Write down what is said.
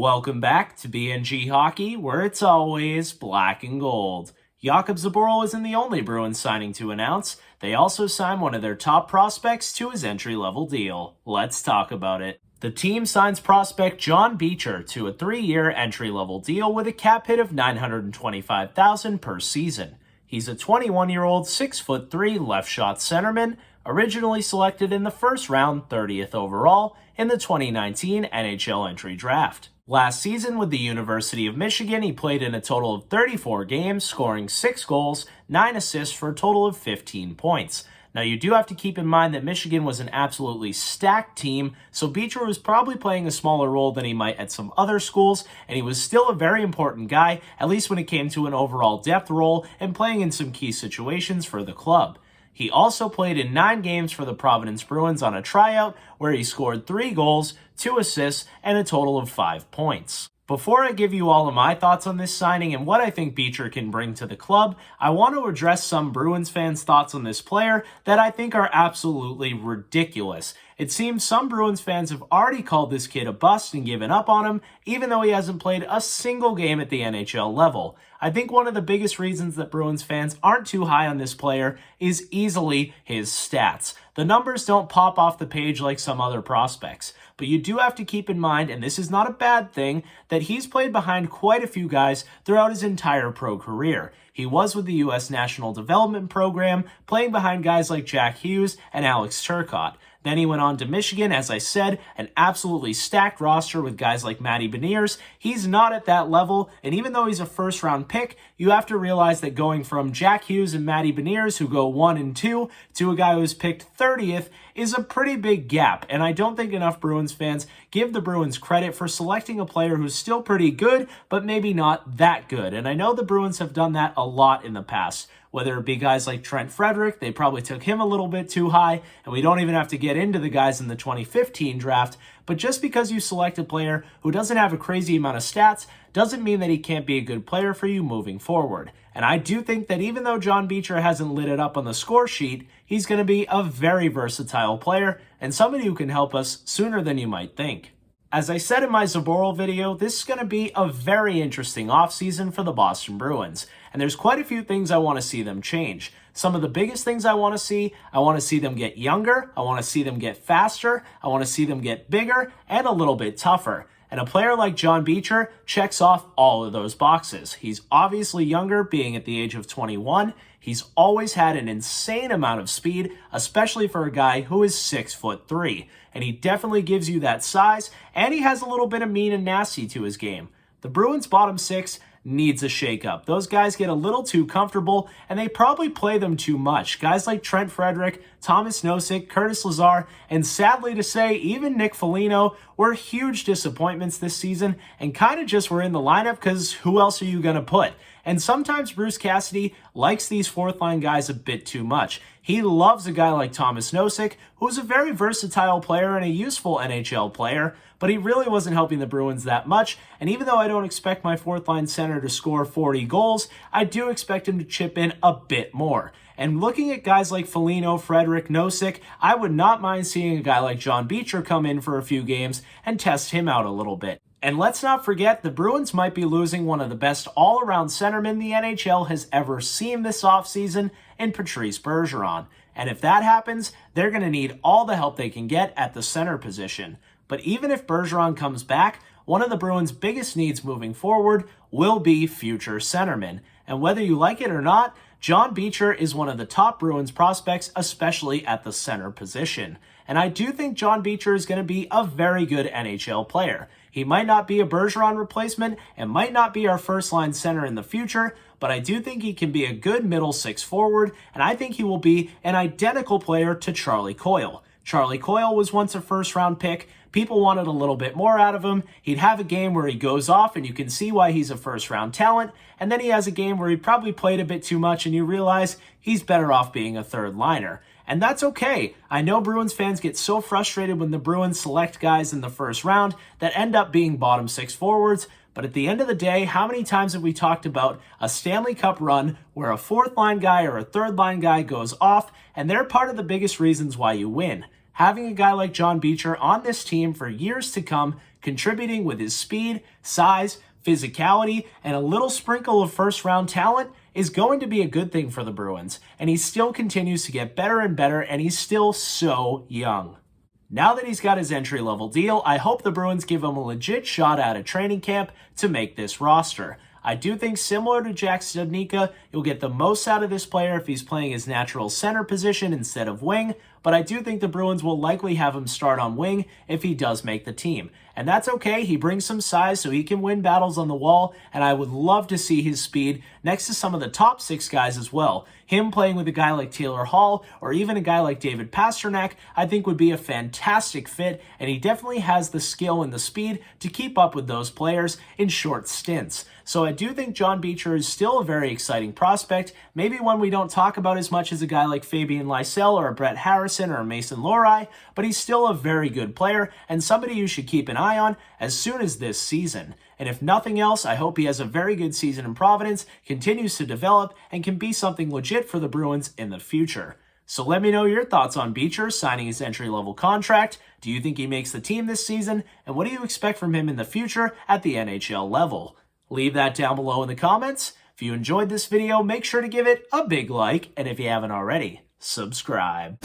Welcome back to BNG Hockey, where it's always black and gold. Jakub Zboril isn't the only Bruins signing to announce. They also signed one of their top prospects to his entry-level deal. Let's talk about it. The team signs prospect John Beecher to a 3-year entry-level deal with a cap hit of $925,000 per season. He's a 21-year-old 6'3" left-shot centerman, originally selected in the first round 30th overall in the 2019 NHL entry draft. Last season with the University of Michigan, he played in a total of 34 games, scoring 6 goals, 9 assists for a total of 15 points. Now, you do have to keep in mind that Michigan was an absolutely stacked team, so Beecher was probably playing a smaller role than he might at some other schools, and he was still a very important guy, at least when it came to an overall depth role and playing in some key situations for the club. He also played in 9 games for the Providence Bruins on a tryout, where he scored 3 goals, 2 assists, and a total of 5 points. Before I give you all of my thoughts on this signing and what I think Beecher can bring to the club, I want to address some Bruins fans' thoughts on this player that I think are absolutely ridiculous. It seems some Bruins fans have already called this kid a bust and given up on him, even though he hasn't played a single game at the NHL level. I think one of the biggest reasons that Bruins fans aren't too high on this player is easily his stats. The numbers don't pop off the page like some other prospects, but you do have to keep in mind, and this is not a bad thing, that he's played behind quite a few guys throughout his entire pro career. He was with the U.S. National Development Program, playing behind guys like Jack Hughes and Alex Turcotte. Then he went on to Michigan, as I said, an absolutely stacked roster with guys like Matty Beniers. He's not at that level, and even though he's a first-round pick, you have to realize that going from Jack Hughes and Matty Beniers, who go 1 and 2, to a guy who's picked 30th is a pretty big gap, and I don't think enough Bruins fans give the Bruins credit for selecting a player who's still pretty good, but maybe not that good, and I know the Bruins have done that a lot in the past. Whether it be guys like Trent Frederic, they probably took him a little bit too high, and we don't even have to get into the guys in the 2015 draft, but just because you select a player who doesn't have a crazy amount of stats doesn't mean that he can't be a good player for you moving forward. And I do think that even though John Beecher hasn't lit it up on the score sheet, he's going to be a very versatile player and somebody who can help us sooner than you might think. As I said in my Zboril video, this is going to be a very interesting offseason for the Boston Bruins, and there's quite a few things I want to see them change. Some of the biggest things I want to see them get younger, I want to see them get faster, I want to see them get bigger, and a little bit tougher. And a player like John Beecher checks off all of those boxes. He's obviously younger, being at the age of 21. He's always had an insane amount of speed, especially for a guy who is 6'3". And he definitely gives you that size, and he has a little bit of mean and nasty to his game. The Bruins' bottom 6 needs a shakeup. Those guys get a little too comfortable, and they probably play them too much. Guys like Trent Frederic, Tomas Nosek, Curtis Lazar, and sadly to say, even Nick Foligno were huge disappointments this season and kind of just were in the lineup because who else are you going to put? And sometimes Bruce Cassidy likes these fourth-line guys a bit too much. He loves a guy like Tomas Nosek, who's a very versatile player and a useful NHL player, but he really wasn't helping the Bruins that much, and even though I don't expect my fourth-line center to score 40 goals, I do expect him to chip in a bit more. And looking at guys like Foligno, Frederic, Nosek, I would not mind seeing a guy like John Beecher come in for a few games and test him out a little bit. And let's not forget, the Bruins might be losing one of the best all-around centermen the NHL has ever seen this offseason in Patrice Bergeron. And if that happens, they're going to need all the help they can get at the center position. But even if Bergeron comes back, one of the Bruins' biggest needs moving forward will be future centermen. And whether you like it or not, John Beecher is one of the top Bruins prospects, especially at the center position. And I do think John Beecher is going to be a very good NHL player. He might not be a Bergeron replacement and might not be our first-line center in the future, but I do think he can be a good middle six forward, and I think he will be an identical player to Charlie Coyle. Charlie Coyle was once a first-round pick. People wanted a little bit more out of him. He'd have a game where he goes off, and you can see why he's a first-round talent, and then he has a game where he probably played a bit too much, and you realize he's better off being a third-liner. And that's okay. I know Bruins fans get so frustrated when the Bruins select guys in the first round that end up being bottom 6 forwards, but at the end of the day, how many times have we talked about a Stanley Cup run where a fourth-line guy or a third-line guy goes off, and they're part of the biggest reasons why you win? having a guy like John Beecher on this team for years to come, contributing with his speed, size, physicality, and a little sprinkle of first-round talent is going to be a good thing for the Bruins, and he still continues to get better and better, and he's still so young. Now that he's got his entry-level deal, I hope the Bruins give him a legit shot out of training camp to make this roster. I do think, similar to Jack Studnicka, you'll get the most out of this player if he's playing his natural center position instead of wing, but I do think the Bruins will likely have him start on wing if he does make the team. And that's okay, he brings some size so he can win battles on the wall, and I would love to see his speed next to some of the top 6 guys as well. Him playing with a guy like Taylor Hall, or even a guy like David Pastrnak, I think would be a fantastic fit, and he definitely has the skill and the speed to keep up with those players in short stints. So I do think John Beecher is still a very exciting prospect, maybe one we don't talk about as much as a guy like Fabian Lysell or a Brett Harrison or a Mason Lohrei, but he's still a very good player and somebody you should keep an eye on as soon as this season. And if nothing else, I hope he has a very good season in Providence, continues to develop, and can be something legit for the Bruins in the future. So let me know your thoughts on Beecher signing his entry-level contract. Do you think he makes the team this season? And what do you expect from him in the future at the NHL level? Leave that down below in the comments. If you enjoyed this video, make sure to give it a big like, and if you haven't already, subscribe.